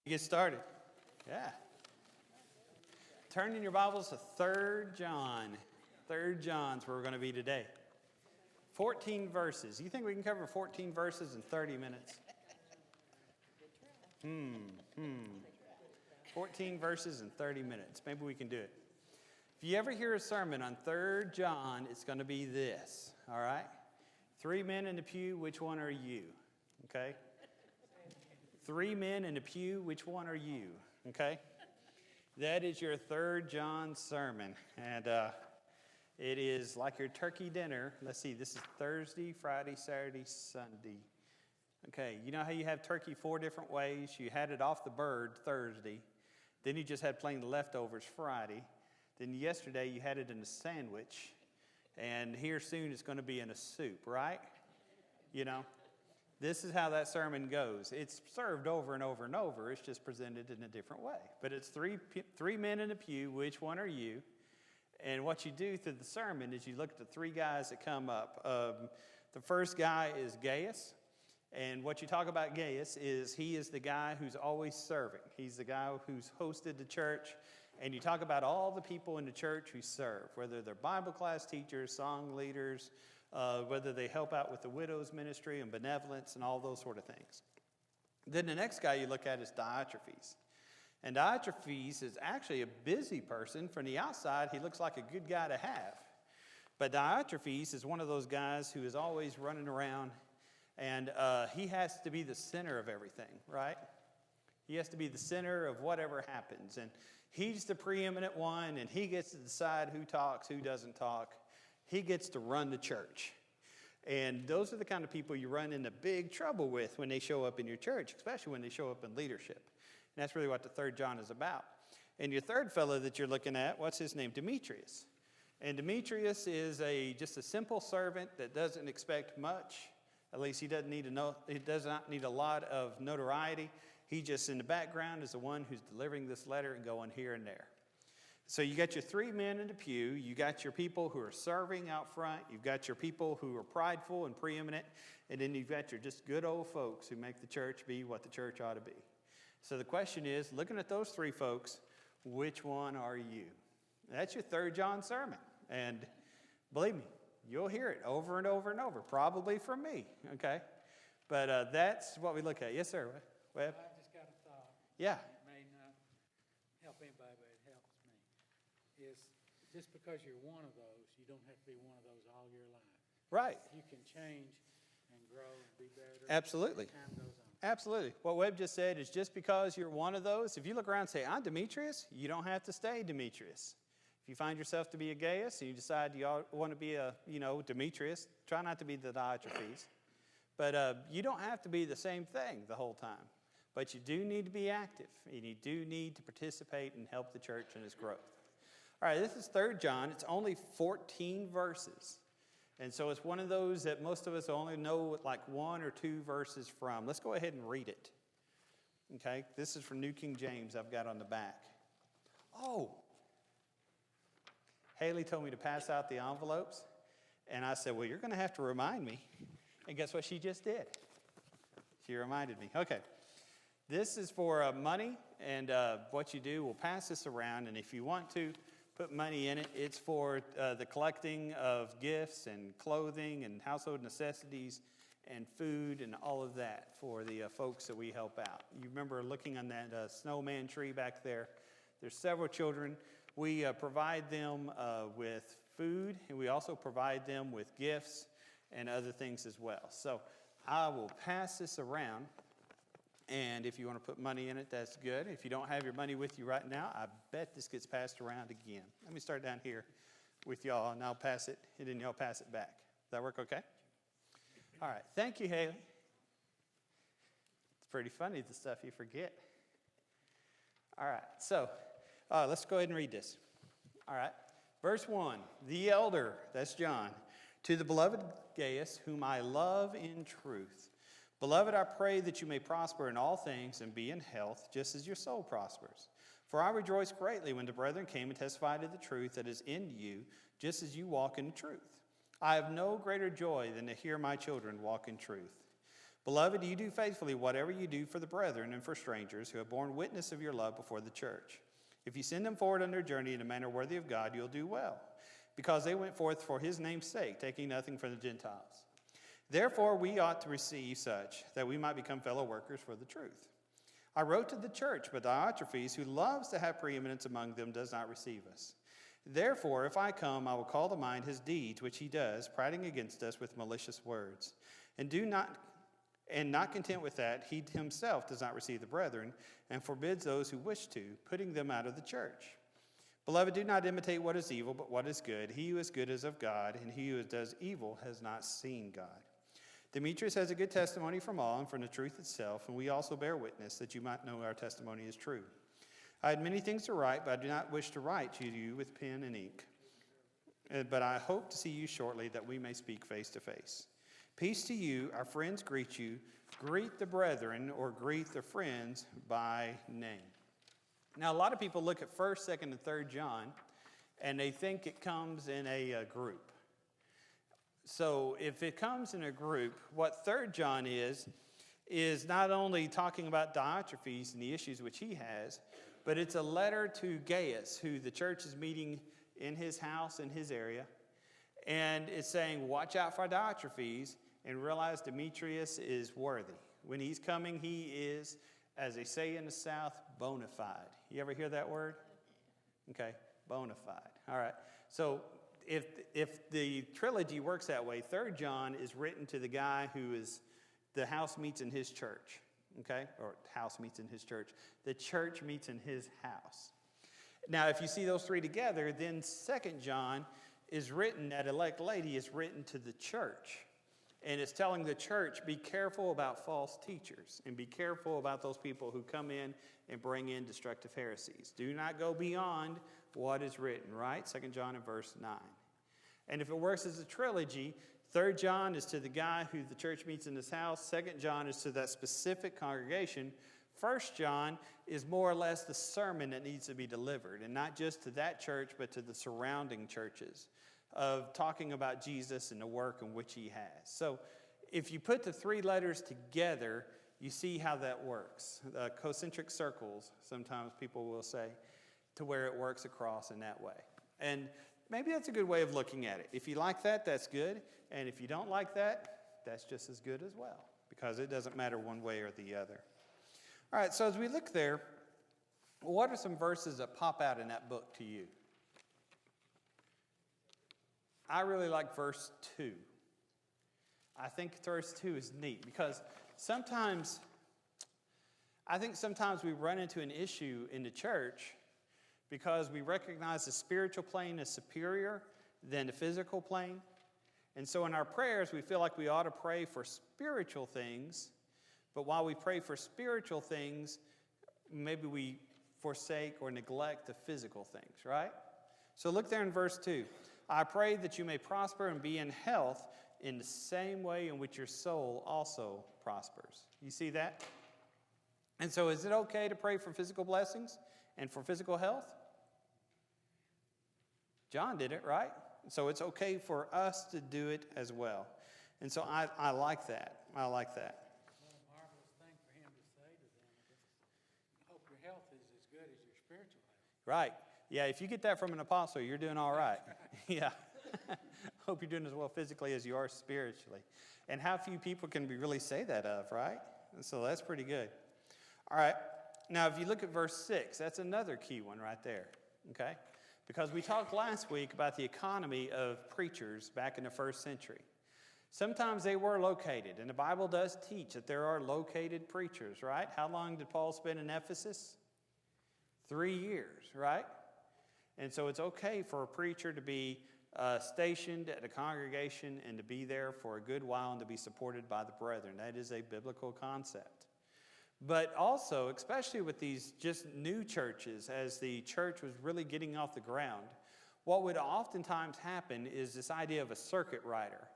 Get started. Yeah. Turn in your Bibles to 3 John. 3 John's where we're going to be today. 14 verses. You think we can cover 14 verses in 30 minutes? 14 verses in 30 minutes. Maybe we can do it. If you ever hear a sermon on 3 John, it's going to be this, all right? 3 men in the pew, which one are you? Okay? 3 men in the pew, which one are you? Okay? That is your 3 John sermon. And it is like your turkey dinner. Let's see, this is Thursday, Friday, Saturday, Sunday. Okay, you know how you have turkey 4 different ways? You had it off the bird Thursday. Then you just had plain leftovers Friday. Then yesterday you had it in a sandwich. And here soon it's going to be in a soup, right? You know? This is how that sermon goes. It's served over and over and over. It's just presented in a different way. But it's three men in a pew. Which one are you? And what you do through the sermon is you look at the 3 guys that come up. The first guy is Gaius. And what you talk about Gaius is he is the guy who's always serving. He's the guy who's hosted the church. And you talk about all the people in the church who serve, whether they're Bible class teachers, song leaders, whether they help out with the widow's ministry and benevolence and all those sort of things. Then the next guy you look at is Diotrephes. And Diotrephes is actually a busy person. From the outside, he looks like a good guy to have. But Diotrephes is one of those guys who is always running around, and he has to be the center of everything, right? He has to be the center of whatever happens. And he's the preeminent one, and he gets to decide who talks, who doesn't talk. He gets to run the church. And those are the kind of people you run into big trouble with when they show up in your church, especially when they show up in leadership. And that's really what the 3 John is about. And your third fellow that you're looking at, what's his name? Demetrius. And Demetrius is just a simple servant that doesn't expect much. At least he does not need a lot of notoriety. He just in the background is the one who's delivering this letter and going here and there. So you got your 3 men in the pew, you got your people who are serving out front, you've got your people who are prideful and preeminent, and then you've got your just good old folks who make the church be what the church ought to be. So the question is, looking at those 3 folks, which one are you? That's your 3 John sermon. And believe me, you'll hear it over and over and over, probably from me, okay? But that's what we look at. Yes, sir, Webb? I just got a thought. Yeah. It may not help anybody, but it helps me. Is just because you're one of those, you don't have to be one of those all your life. Right. You can change and grow and be better. Absolutely. As time goes on. Absolutely. What Webb just said is just because you're one of those, if you look around and say, I'm Demetrius, you don't have to stay Demetrius. If you find yourself to be a Gaius and you decide you want to be a, Demetrius, try not to be the Diotrephes. But you don't have to be the same thing the whole time. But you do need to be active, and you do need to participate and help the church in its growth. All right, this is 3 John. It's only 14 verses. And so it's one of those that most of us only know like 1 or 2 verses from. Let's go ahead and read it. Okay, this is from New King James I've got on the back. Oh, Haley told me to pass out the envelopes. And I said, well, you're going to have to remind me. And guess what she just did? She reminded me. Okay. This is for money, and what you do, we'll pass this around, and if you want to put money in it, it's for the collecting of gifts and clothing and household necessities and food and all of that for the folks that we help out. You remember looking on that snowman tree back there? There's several children. We provide them with food, and we also provide them with gifts and other things as well. So I will pass this around. And if you want to put money in it, that's good. If you don't have your money with you right now, I bet this gets passed around again. Let me start down here with y'all, and I'll pass it, and then y'all pass it back. Does that work okay? All right. Thank you, Haley. It's pretty funny, the stuff you forget. All right. So let's go ahead and read this. All right. Verse 1, the elder, that's John, to the beloved Gaius, whom I love in truth. Beloved, I pray that you may prosper in all things and be in health, just as your soul prospers. For I rejoiced greatly when the brethren came and testified to the truth that is in you, just as you walk in truth. I have no greater joy than to hear my children walk in truth. Beloved, you do faithfully whatever you do for the brethren and for strangers who have borne witness of your love before the church. If you send them forward on their journey in a manner worthy of God, you'll do well, because they went forth for his name's sake, taking nothing from the Gentiles. Therefore, we ought to receive such, that we might become fellow workers for the truth. I wrote to the church, but Diotrephes, who loves to have preeminence among them, does not receive us. Therefore, if I come, I will call to mind his deeds, which he does, prating against us with malicious words. And not content with that, he himself does not receive the brethren, and forbids those who wish to, putting them out of the church. Beloved, do not imitate what is evil, but what is good. He who is good is of God, and he who does evil has not seen God. Demetrius has a good testimony from all and from the truth itself, and we also bear witness that you might know our testimony is true. I had many things to write, but I do not wish to write to you with pen and ink. But I hope to see you shortly, that we may speak face to face. Peace to you. Our friends greet you. Greet the brethren, or greet the friends by name. Now, a lot of people look at 1st, 2nd, and 3rd John, and they think it comes in a group. So if it comes in a group, what 3rd John is not only talking about Diotrephes and the issues which he has, but it's a letter to Gaius, who the church is meeting in his house, in his area. And it's saying, watch out for Diotrephes and realize Demetrius is worthy. When he's coming, he is, as they say in the South, bona fide. You ever hear that word? Okay, bona fide. All right. So if the trilogy works that way, 3rd John is written to the guy who is, the house meets in his church. Okay? Or house meets in his church. The church meets in his house. Now, if you see those three together, then 2nd John is written, that elect lady is written to the church. And it's telling the church, be careful about false teachers, and be careful about those people who come in and bring in destructive heresies. Do not go beyond what is written, right? 2nd John and verse 9. And if it works as a trilogy, 3rd John is to the guy who the church meets in his house. 2nd John is to that specific congregation. 1st John is more or less the sermon that needs to be delivered, and not just to that church, but to the surrounding churches, of talking about Jesus and the work in which he has. So if you put the three letters together, you see how that works. Concentric circles, sometimes people will say, to where it works across in that way. And maybe that's a good way of looking at it. If you like that, that's good. And if you don't like that, that's just as good as well, because it doesn't matter one way or the other. All right, so as we look there, what are some verses that pop out in that book to you? I really like verse 2. I think verse 2 is neat, because sometimes we run into an issue in the church because we recognize the spiritual plane as superior than the physical plane. And so in our prayers, we feel like we ought to pray for spiritual things, but while we pray for spiritual things, maybe we forsake or neglect the physical things, right? So look there in verse 2. I pray that you may prosper and be in health in the same way in which your soul also prospers. You see that? And so is it okay to pray for physical blessings and for physical health? John did it, right? So it's okay for us to do it as well. And so I like that. I like that. What a marvelous thing for him to say to them. I hope your health is as good as your spiritual health. Right. Yeah, if you get that from an apostle, you're doing all right. Yeah. Hope you're doing as well physically as you are spiritually. And how few people can we really say that of, right? And so that's pretty good. All right. Now, if you look at verse 6, that's another key one right there, okay? Because we talked last week about the economy of preachers back in the 1st century. Sometimes they were located, and the Bible does teach that there are located preachers, right? How long did Paul spend in Ephesus? 3 years, right? And so it's okay for a preacher to be stationed at a congregation and to be there for a good while and to be supported by the brethren. That is a biblical concept. But also, especially with these just new churches, as the church was really getting off the ground, what would oftentimes happen is this idea of a circuit rider.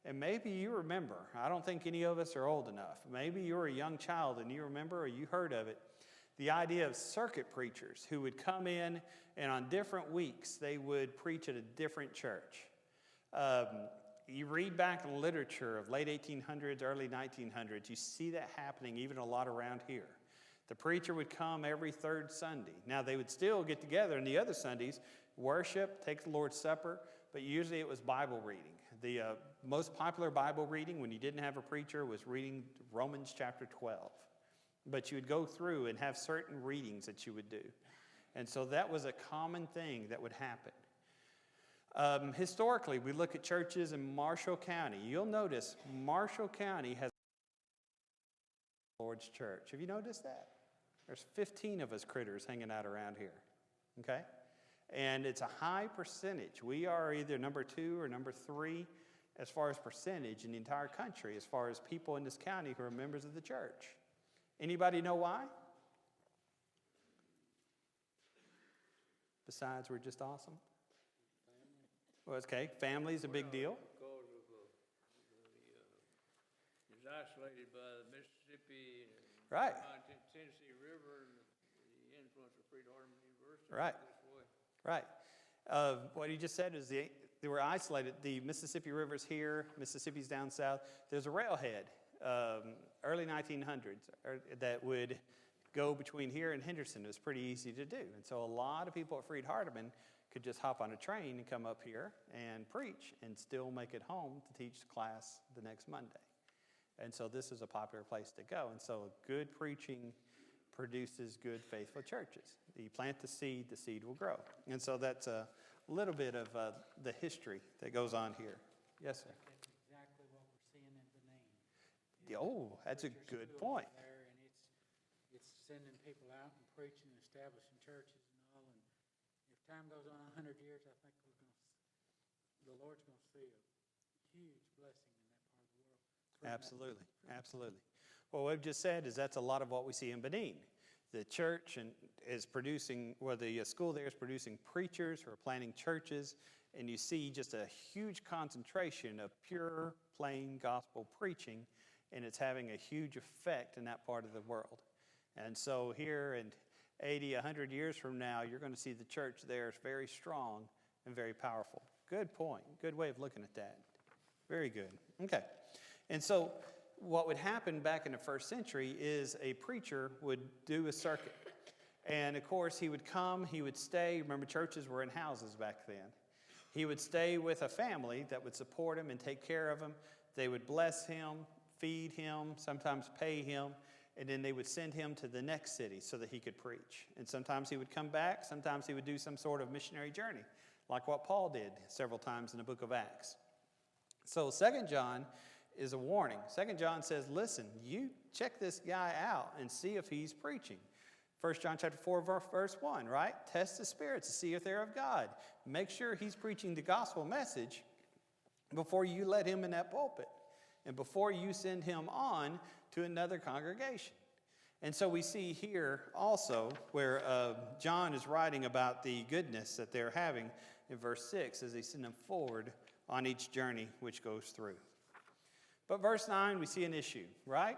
And maybe you remember, I don't think any of us are old enough. Maybe you were a young child and you remember or you heard of it. The idea of circuit preachers who would come in and on different weeks they would preach at a different church. You read back in the literature of late 1800s, early 1900s, you see that happening even a lot around here. The preacher would come every third Sunday. Now, they would still get together on the other Sundays, worship, take the Lord's Supper, but usually it was Bible reading. The most popular Bible reading when you didn't have a preacher was reading Romans chapter 12. But you would go through and have certain readings that you would do. And so that was a common thing that would happen. Historically, we look at churches in Marshall County. You'll notice Marshall County has the Lord's church. Have you noticed that? There's 15 of us critters hanging out around here, okay? And it's a high percentage. We are either number 2 or number 3 as far as percentage in the entire country, as far as people in this county who are members of the church. Anybody know why? Besides, we're just awesome? Well, okay, family's a big deal. Because of it's isolated by the Mississippi and Right. Tennessee River and the influence of Freed-Hardeman University. Right. This way. Right. What he just said is they were isolated. The Mississippi River's here, Mississippi's down south. There's a railhead, early 1900s, that would go between here and Henderson. It was pretty easy to do. And so a lot of people at Freed-Hardeman could just hop on a train and come up here and preach and still make it home to teach the class the next Monday. And so this is a popular place to go. And so good preaching produces good, faithful churches. You plant the seed will grow. And so that's a little bit of the history that goes on here. Yes, sir. That's exactly what we're seeing in Benin. Oh, that's a good point. There, and it's sending people out and preaching and establishing churches and all. And if time goes on 100 years, I think the Lord's going to see a huge blessing in that part of the world. Absolutely, absolutely. Well, what we've just said is that's a lot of what we see in Benin. The church is producing, the school there is producing preachers who are planting churches, and you see just a huge concentration of pure, plain gospel preaching, and it's having a huge effect in that part of the world. And so here in 80, 100 years from now, you're going to see the church there is very strong and very powerful. Good point. Good way of looking at that. Very good. Okay. And so what would happen back in the first century is a preacher would do a circuit. And of course, he would come, he would stay. Remember, churches were in houses back then. He would stay with a family that would support him and take care of him. They would bless him, feed him, sometimes pay him, and then they would send him to the next city so that he could preach. And sometimes he would come back, sometimes he would do some sort of missionary journey, like what Paul did several times in the book of Acts. So 2 John is a warning. 2 John says, listen, you check this guy out and see if he's preaching. 1 John chapter 4, verse 1, right? Test the spirits to see if they're of God. Make sure he's preaching the gospel message before you let him in that pulpit and before you send him on to another congregation. And so we see here also where John is writing about the goodness that they're having in verse 6 as they send them forward on each journey which goes through. But verse 9, we see an issue, right?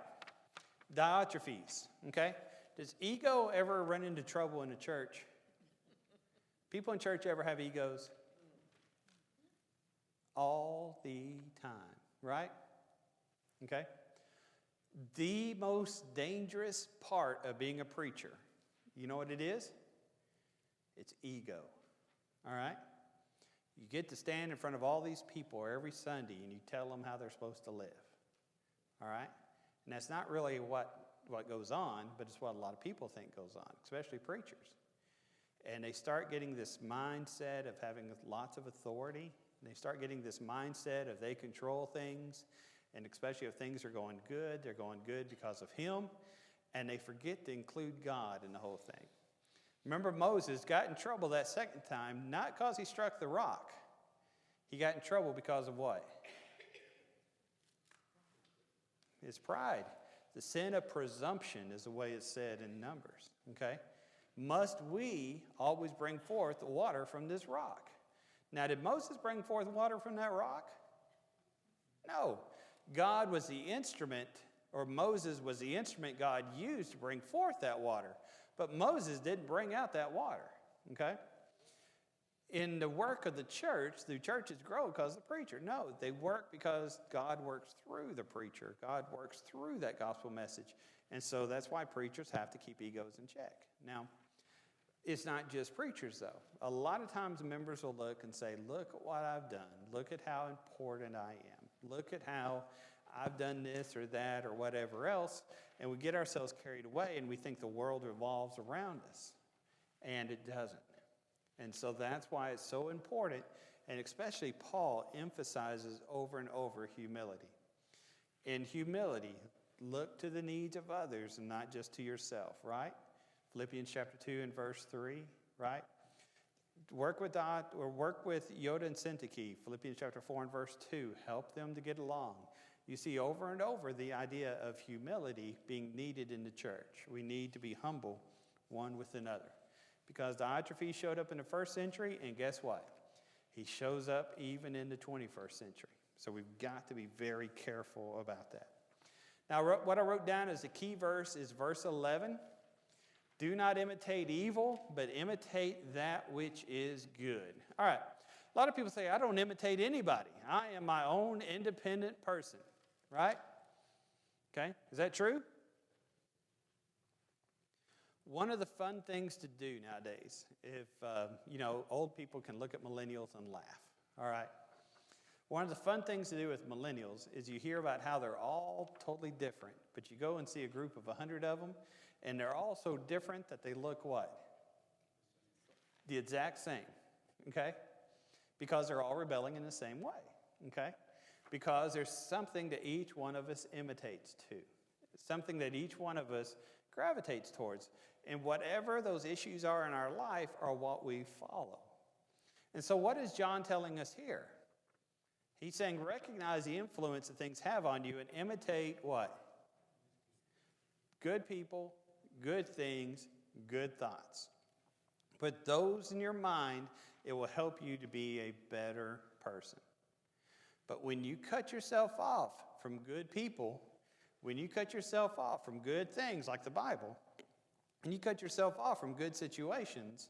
Diotrephes, okay? Does ego ever run into trouble in the church? People in church ever have egos? All the time, right? Okay? The most dangerous part of being a preacher, you know what it is? It's ego, all right? You get to stand in front of all these people every Sunday and you tell them how they're supposed to live, all right? And that's not really what goes on, but it's what a lot of people think goes on, especially preachers. And they start getting this mindset of having lots of authority. And they start getting this mindset of they control things. And especially if things are going good, they're going good because of him. And they forget to include God in the whole thing. Remember, Moses got in trouble that second time, not because he struck the rock. He got in trouble because of what? His pride. The sin of presumption is the way it's said in Numbers, okay? Must we always bring forth the water from this rock? Now, did Moses bring forth water from that rock? No. God was the instrument, or Moses was the instrument God used to bring forth that water. But Moses didn't bring out that water, okay? in the work of the churches grow because of the preacher. No, they work because God works through the preacher. God works through that gospel message. And so that's why preachers have to keep egos in check. Now, it's not just preachers, though. A lot of times members will look and say, look at what I've done. Look at how important I am. Look at how I've done this or that or whatever else. And we get ourselves carried away and we think the world revolves around us. And it doesn't. And so that's why it's so important. And especially Paul emphasizes over and over humility. In humility, look to the needs of others and not just to yourself, right? Philippians chapter 2 and verse 3, right? Work with Yoda and Syntyche. Philippians chapter 4 and verse 2. Help them to get along. You see over and over the idea of humility being needed in the church. We need to be humble one with another. Because Diotrephes showed up in the first century, and guess what? He shows up even in the 21st century. So we've got to be very careful about that. Now, what I wrote down as the key verse is verse 11. Do not imitate evil, but imitate that which is good. All right. A lot of people say, I don't imitate anybody. I am my own independent person. Right? Okay. Is that true? One of the fun things to do nowadays, if, old people can look at millennials and laugh. All right. One of the fun things to do with millennials is you hear about how they're all totally different, but you go and see a group of 100 of them, and they're all so different that they look what? The exact same, okay? Because they're all rebelling in the same way, okay? Because there's something that each one of us imitates to, something that each one of us gravitates towards. And whatever those issues are in our life are what we follow. And so what is John telling us here? He's saying recognize the influence that things have on you and imitate what? Good people, good things, good thoughts. Put those in your mind. It will help you to be a better person. But when you cut yourself off from good people, when you cut yourself off from good things like the Bible, and you cut yourself off from good situations,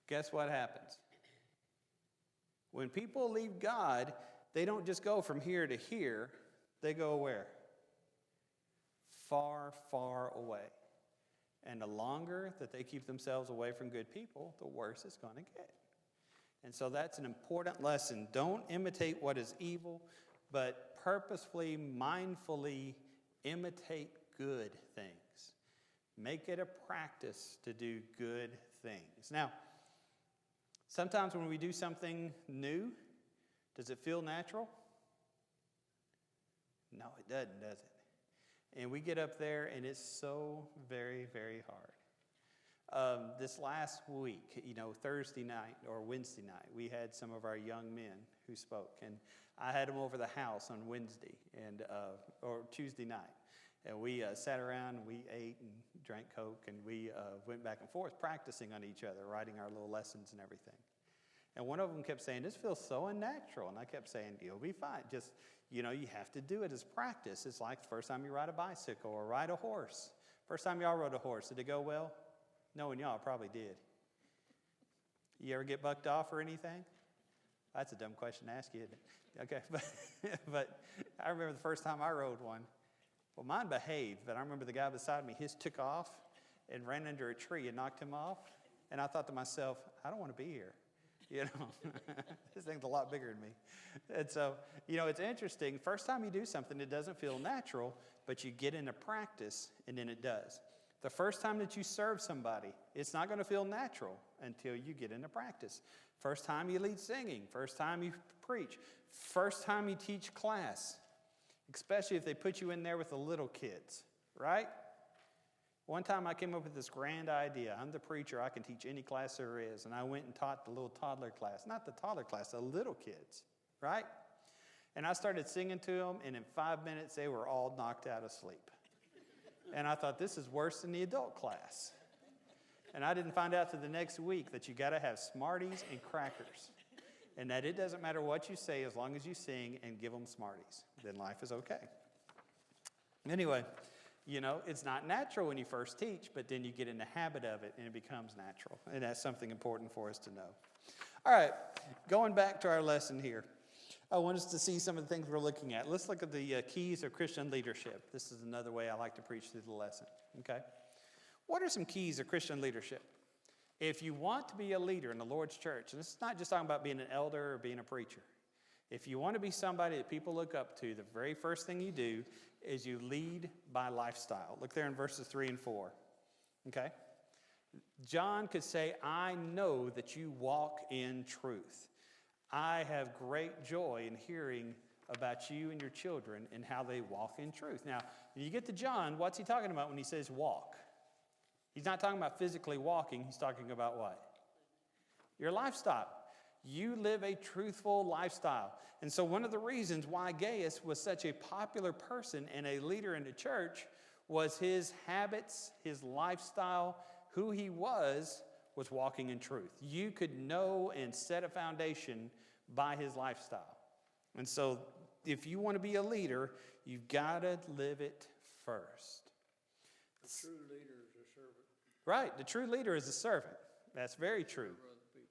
guess what happens? When people leave God, they don't just go from here to here. They go where? Far, far away. And the longer that they keep themselves away from good people, the worse it's going to get. And so that's an important lesson. Don't imitate what is evil, but purposefully, mindfully imitate good things. Make it a practice to do good things. Now, sometimes when we do something new, does it feel natural? No, it doesn't, does it? And we get up there and it's so very, very hard. This last week, Thursday night or Wednesday night, we had some of our young men who spoke. And I had them over the house on Wednesday or Tuesday night. And we sat around and we ate and drank Coke and we went back and forth practicing on each other, writing our little lessons and everything. And one of them kept saying, this feels so unnatural. And I kept saying, you'll be fine. Just, you have to do it as practice. It's like the first time you ride a bicycle or ride a horse. First time y'all rode a horse, did it go well? Knowing y'all probably did. You ever get bucked off or anything? That's a dumb question to ask you, isn't it? Okay, but I remember the first time I rode one. Well, mine behaved, but I remember the guy beside me, his took off and ran under a tree and knocked him off. And I thought to myself, I don't want to be here. This thing's a lot bigger than me. And so, it's interesting. First time you do something, it doesn't feel natural, but you get into practice, and then it does. The first time that you serve somebody, it's not going to feel natural until you get into practice. First time you lead singing, first time you preach, first time you teach class, especially if they put you in there with the little kids, right? One time I came up with this grand idea. I'm the preacher. I can teach any class there is. And I went and taught the little toddler class. Not the toddler class, the little kids, right? And I started singing to them, and in 5 minutes, they were all knocked out of sleep. And I thought, this is worse than the adult class. And I didn't find out till the next week that you got to have Smarties and crackers. And that it doesn't matter what you say as long as you sing and give them Smarties. Then life is okay. Anyway, You know, it's not natural when you first teach, but then you get in the habit of it and it becomes natural. And that's something important for us to know. All right, going back to our lesson here. I want us to see some of the things we're looking at. Let's look at the keys of Christian leadership. This is another way I like to preach through the lesson, okay? What are some keys of Christian leadership? If you want to be a leader in the Lord's church, and this is not just talking about being an elder or being a preacher. If you want to be somebody that people look up to, the very first thing you do is you lead by lifestyle. Look there in verses 3 and 4, okay? John could say, I know that you walk in truth. I have great joy in hearing about you and your children and how they walk in truth. Now, when you get to John, what's he talking about when he says walk? He's not talking about physically walking. He's talking about what? Your lifestyle. You live a truthful lifestyle. And so one of the reasons why Gaius was such a popular person and a leader in the church was his habits, his lifestyle, who he was walking in truth. You could know and set a foundation by his lifestyle. And so if you want to be a leader, you've got to live it first. The true leader is a servant. Right, the true leader is a servant. That's very true. For other people.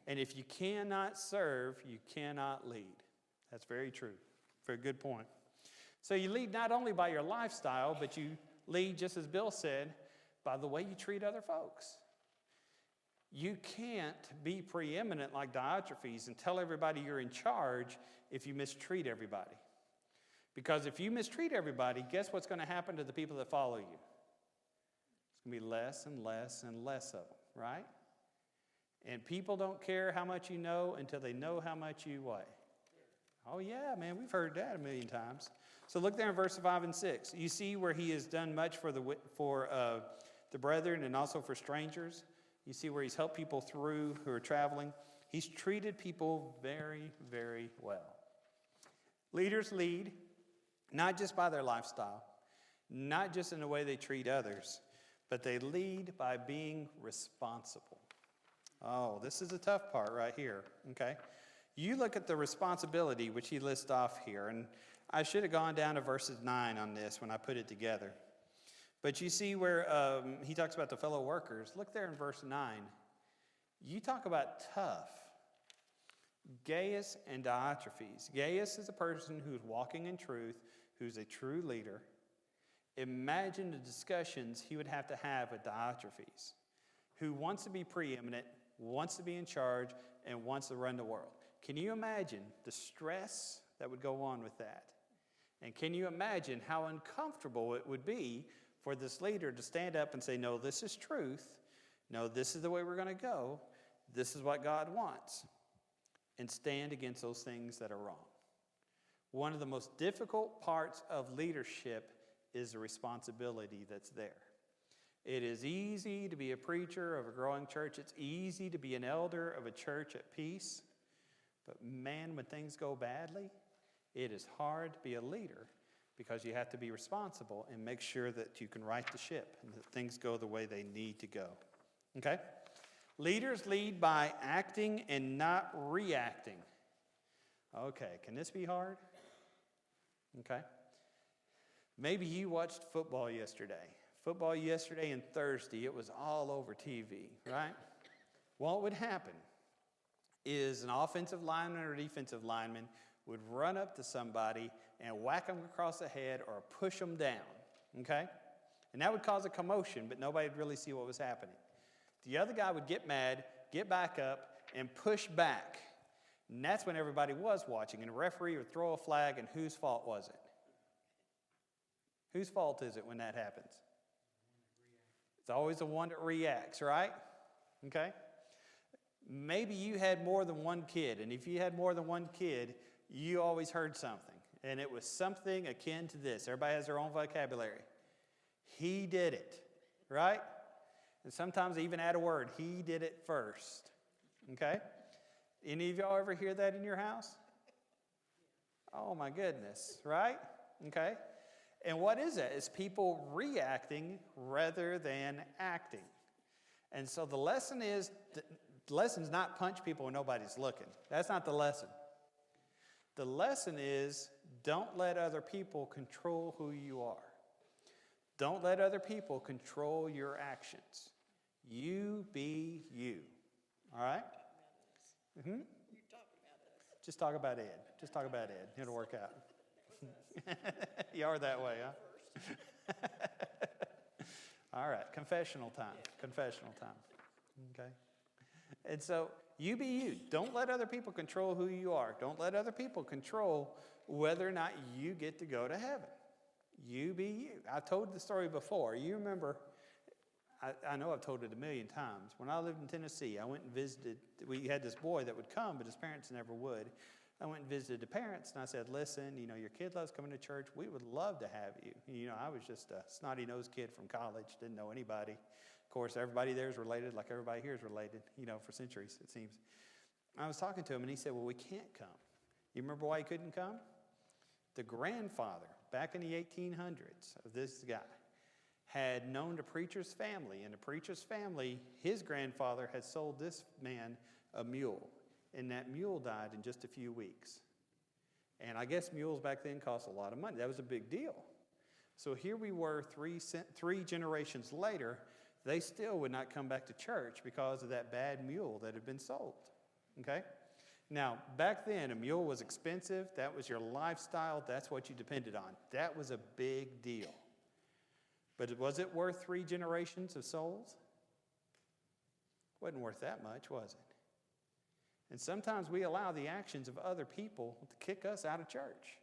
And if you cannot serve, you cannot lead. That's very true. Very good point. So you lead not only by your lifestyle, but you lead, just as Bill said, by the way you treat other folks. You can't be preeminent like Diotrephes and tell everybody you're in charge if you mistreat everybody. Because if you mistreat everybody, guess what's going to happen to the people that follow you? It's going to be less and less and less of them, right? And people don't care how much you know until they know how much you what? Oh yeah, man, we've heard that a million times. So look there in verse 5 and 6. You see where he has done much for the brethren and also for strangers. You see where he's helped people through who are traveling. He's treated people very, very well. Leaders lead not just by their lifestyle, not just in the way they treat others, but they lead by being responsible. Oh, this is a tough part right here, okay? You look at the responsibility which he lists off here, and I should have gone down to verses 9 on this when I put it together. But you see where he talks about the fellow workers. Look there in verse 9. You talk about tough. Gaius and Diotrephes. Gaius is a person who's walking in truth, who's a true leader. Imagine the discussions he would have to have with Diotrephes, who wants to be preeminent, wants to be in charge, and wants to run the world. Can you imagine the stress that would go on with that? And can you imagine how uncomfortable it would be for this leader to stand up and say, no, this is truth. No, this is the way we're going to go. This is what God wants. And stand against those things that are wrong. One of the most difficult parts of leadership is the responsibility that's there. It is easy to be a preacher of a growing church. It's easy to be an elder of a church at peace. But man, when things go badly, it is hard to be a leader because you have to be responsible and make sure that you can right the ship and that things go the way they need to go. Okay? Leaders lead by acting and not reacting. Okay, can this be hard? Okay. Maybe you watched football yesterday. Football yesterday and Thursday, it was all over TV, right? What would happen is an offensive lineman or defensive lineman would run up to somebody and whack them across the head or push them down, okay? And that would cause a commotion, but nobody would really see what was happening. The other guy would get mad, get back up, and push back. And that's when everybody was watching, and the referee would throw a flag, and whose fault was it? Whose fault is it when that happens? It's always the one that reacts, right? Okay? Maybe you had more than one kid, and if you had more than one kid, you always heard something, and it was something akin to this. Everybody has their own vocabulary. He did it, right? And sometimes they even add a word. He did it first, okay? Any of y'all ever hear that in your house? Oh, my goodness, right? Okay? And what is that? It's people reacting rather than acting. And so the lesson is, the lesson's not punch people when nobody's looking. That's not the lesson. The lesson is don't let other people control who you are. Don't let other people control your actions. You be you. All right? Mm-hmm. Just talk about Ed. Just talk about Ed. It'll work out. You are that way, huh? All right. Confessional time. Confessional time. Okay? And so, you be you. Don't let other people control who you are. Don't let other people control whether or not you get to go to heaven. You be you. I told the story before. You remember, I know I've told it a million times. When I lived in Tennessee, I went and visited. We had this boy that would come, but his parents never would. I went and visited the parents, and I said, listen, your kid loves coming to church. We would love to have you. I was just a snotty-nosed kid from college, didn't know anybody. Of course, everybody there is related, like everybody here is related, for centuries, it seems. I was talking to him, and he said, well, we can't come. You remember why he couldn't come? The grandfather, back in the 1800s, of this guy, had known the preacher's family, and the preacher's family, his grandfather had sold this man a mule, and that mule died in just a few weeks. And I guess mules back then cost a lot of money. That was a big deal. So here we were, three generations later, they still would not come back to church because of that bad mule that had been sold. Okay? Now, back then, a mule was expensive. That was your lifestyle. That's what you depended on. That was a big deal. But was it worth 3 generations of souls? Wasn't worth that much, was it? And sometimes we allow the actions of other people to kick us out of church.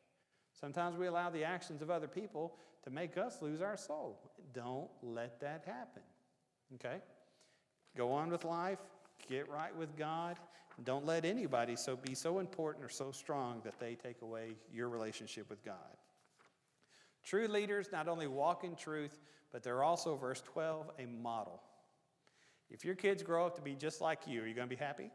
Sometimes we allow the actions of other people to make us lose our soul. Don't let that happen. Okay? Go on with life. Get right with God. Don't let anybody be so important or so strong that they take away your relationship with God. True leaders not only walk in truth, but they're also, verse 12, a model. If your kids grow up to be just like you, are you going to be happy?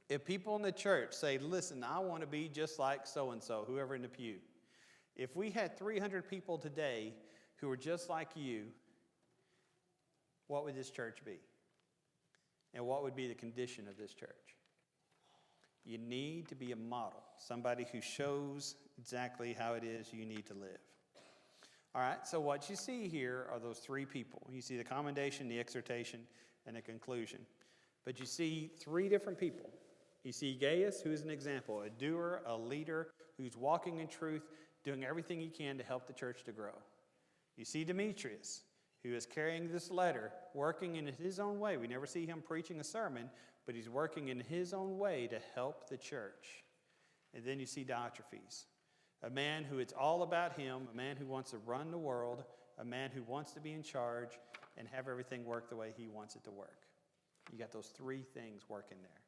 If people in the church say, listen, I want to be just like so-and-so, whoever in the pew. If we had 300 people today who were just like you, what would this church be? And what would be the condition of this church? You need to be a model, somebody who shows exactly how it is you need to live. All right, so what you see here are those 3 people. You see the commendation, the exhortation, and the conclusion. But you see 3 different people. You see Gaius, who is an example, a doer, a leader, who's walking in truth, doing everything he can to help the church to grow. You see Demetrius, who is carrying this letter, working in his own way. We never see him preaching a sermon, but he's working in his own way to help the church. And then you see Diotrephes, a man who it's all about him, a man who wants to run the world, a man who wants to be in charge and have everything work the way he wants it to work. You got those 3 things working there.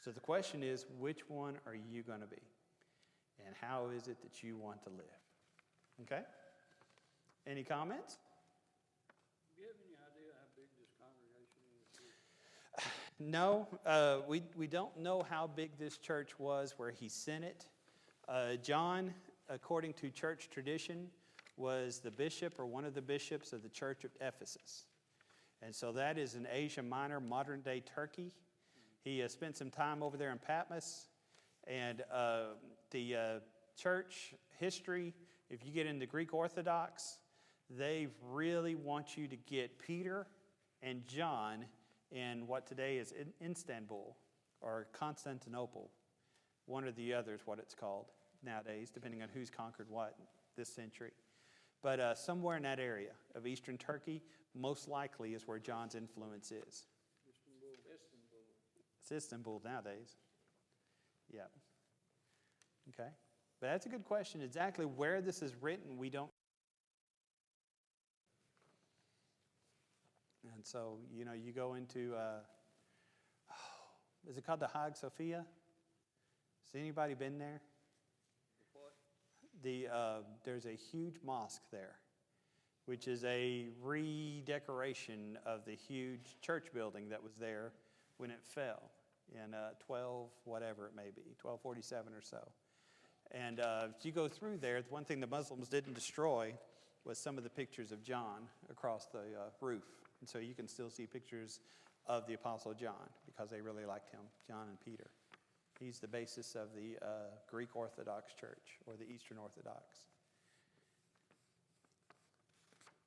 So the question is, which one are you going to be? And how is it that you want to live? Okay? Any comments? Do you have any idea how big this congregation is? No, we don't know how big this church was where he sent it. John, according to church tradition, was the bishop or one of the bishops of the church of Ephesus. And so that is in Asia Minor, modern-day Turkey. He spent some time over there in Patmos. And the church history, if you get into Greek Orthodox, they really want you to get Peter and John in what today is Istanbul or Constantinople. One or the other is what it's called nowadays, depending on who's conquered what this century. But somewhere in that area of eastern Turkey, most likely is where John's influence is. Istanbul. It's Istanbul nowadays. Yeah. Okay. But that's a good question. Exactly where this is written, we don't. And so, you go into, is it called the Hagia Sophia? Has anybody been there? What? There's a huge mosque there, which is a redecoration of the huge church building that was there when it fell in 1247 or so. And if you go through there, one thing the Muslims didn't destroy was some of the pictures of John across the roof. And so you can still see pictures of the Apostle John because they really liked him, John and Peter. He's the basis of the Greek Orthodox Church or the Eastern Orthodox.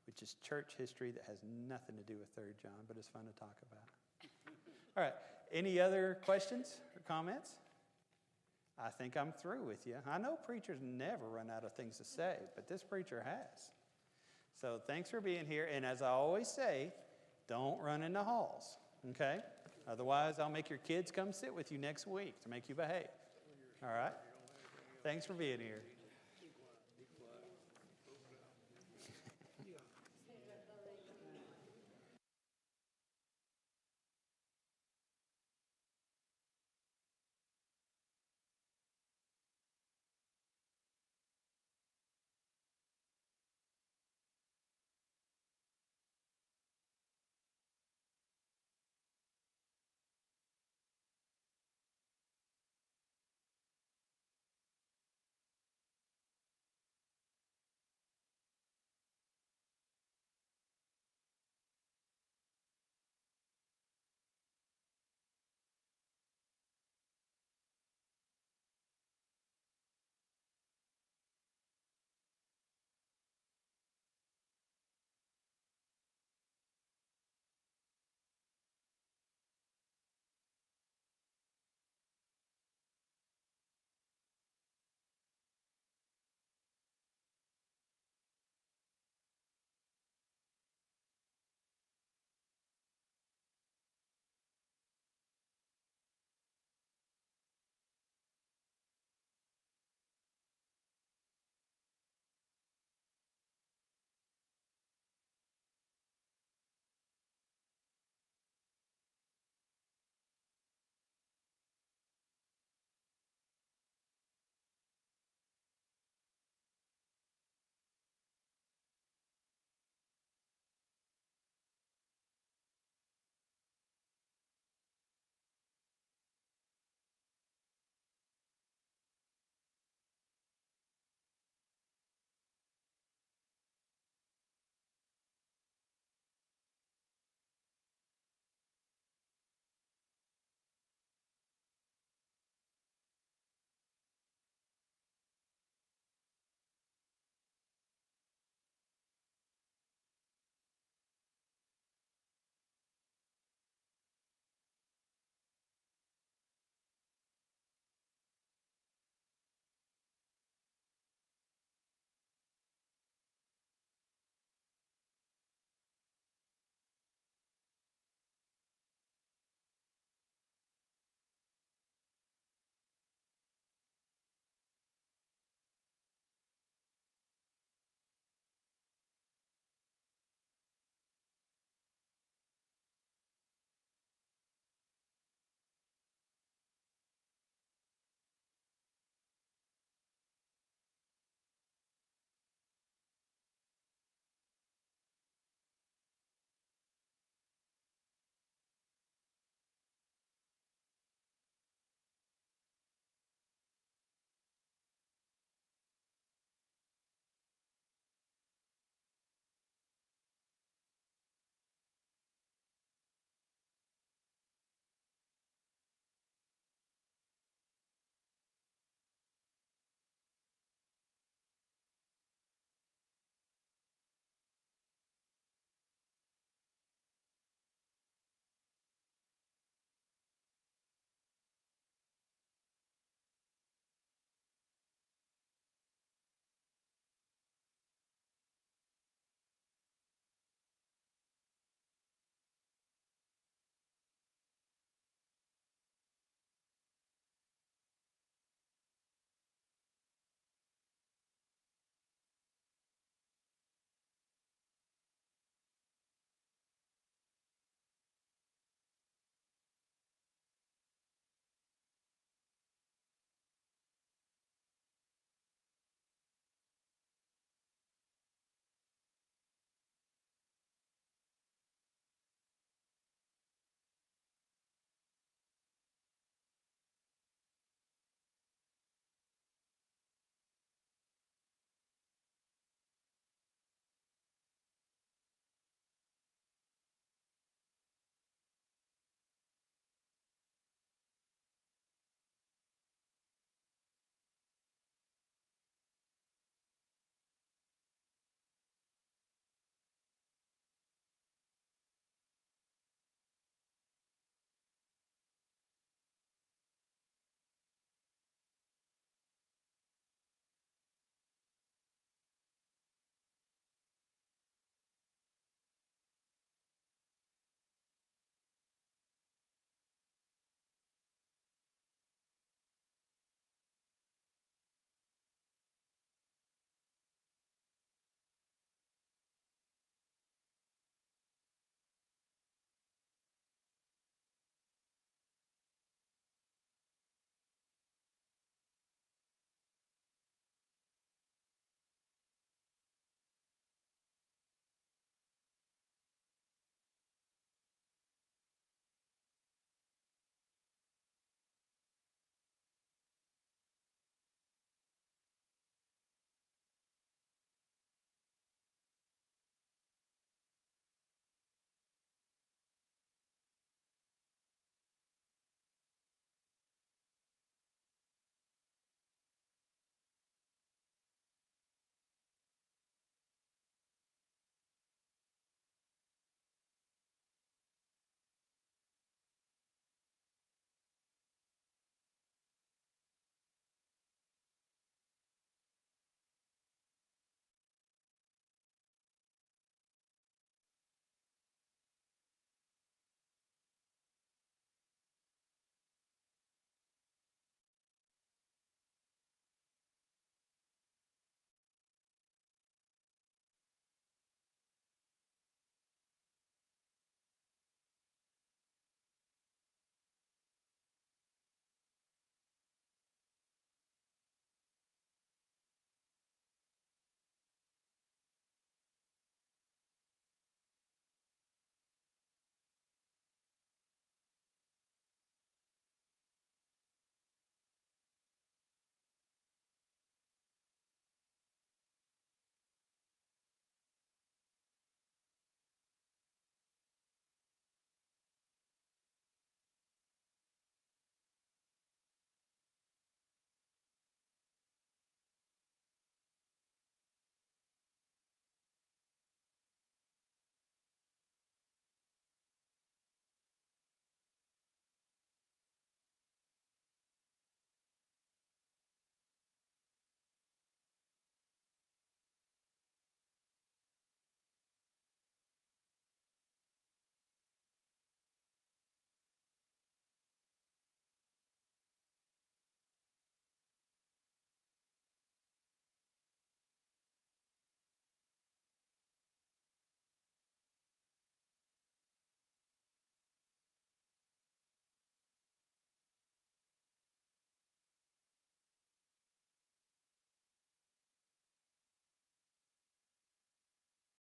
which is church history that has nothing to do with 3rd John, but it's fun to talk about. All right, any other questions or comments? I think I'm through with you. I know preachers never run out of things to say, but this preacher has. So thanks for being here, and as I always say, don't run in the halls, okay? Otherwise, I'll make your kids come sit with you next week to make you behave. All right? Thanks for being here.